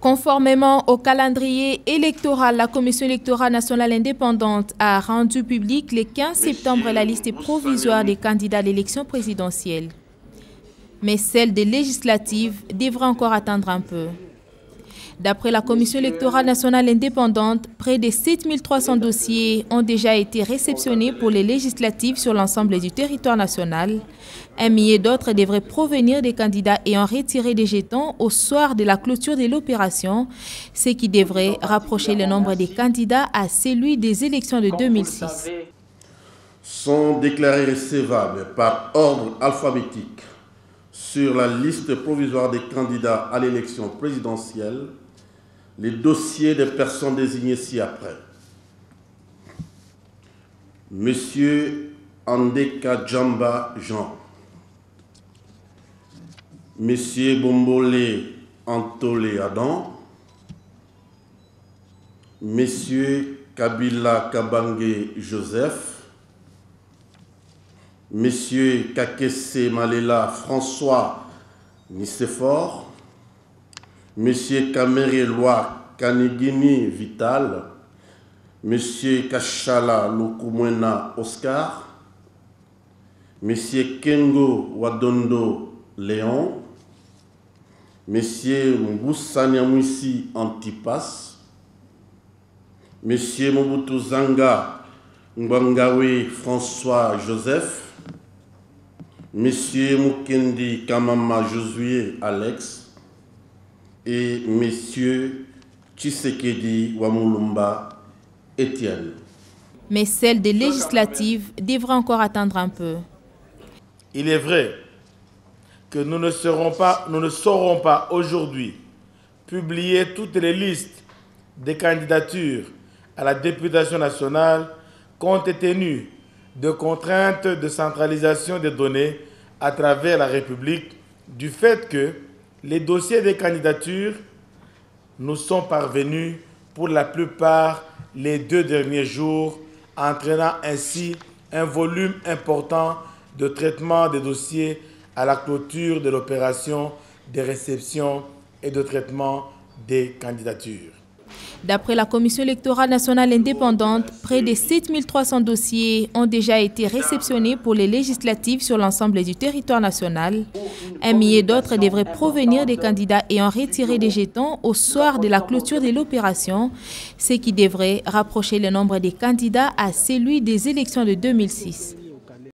Conformément au calendrier électoral, la Commission électorale nationale indépendante a rendu public le 15 septembre la liste provisoire des candidats à l'élection présidentielle. Mais celle des législatives devra encore attendre un peu. D'après la Commission électorale nationale indépendante, près de 7300 dossiers ont déjà été réceptionnés pour les législatives sur l'ensemble du territoire national. Un millier d'autres devraient provenir des candidats ayant retiré des jetons au soir de la clôture de l'opération, ce qui devrait rapprocher le nombre des candidats à celui des élections de 2006. Sont déclarés recevables par ordre alphabétique sur la liste provisoire des candidats à l'élection présidentielle les dossiers des personnes désignées ci-après. Monsieur Andeka Djamba Jean, Monsieur Bombole Antole Adam, Monsieur Kabila Kabange Joseph, Monsieur Kakese Malela François Nicéphore, Monsieur Kamere Loi Kanigini Vital, Monsieur Kachala Lukumwena Oscar, Monsieur Kengo Wadondo Léon, Monsieur Mboussanyamwisi Antipas, Monsieur Mobutu Zanga Mbangawe François Joseph, Monsieur Mukendi Kamama Josué Alex et Monsieur Tshisekedi Wamulumba Étienne. Mais celle des législatives devra encore attendre un peu. Il est vrai que nous ne saurons pas aujourd'hui publier toutes les listes des candidatures à la députation nationale compte tenu de contraintes de centralisation des données à travers la République, du fait que les dossiers des candidatures nous sont parvenus pour la plupart les 2 derniers jours, entraînant ainsi un volume important de traitement des dossiers à la clôture de l'opération de réception et de traitement des candidatures. D'après la Commission électorale nationale indépendante, près de 7300 dossiers ont déjà été réceptionnés pour les législatives sur l'ensemble du territoire national. Un millier d'autres devraient provenir des candidats ayant retiré des jetons au soir de la clôture de l'opération, ce qui devrait rapprocher le nombre des candidats à celui des élections de 2006.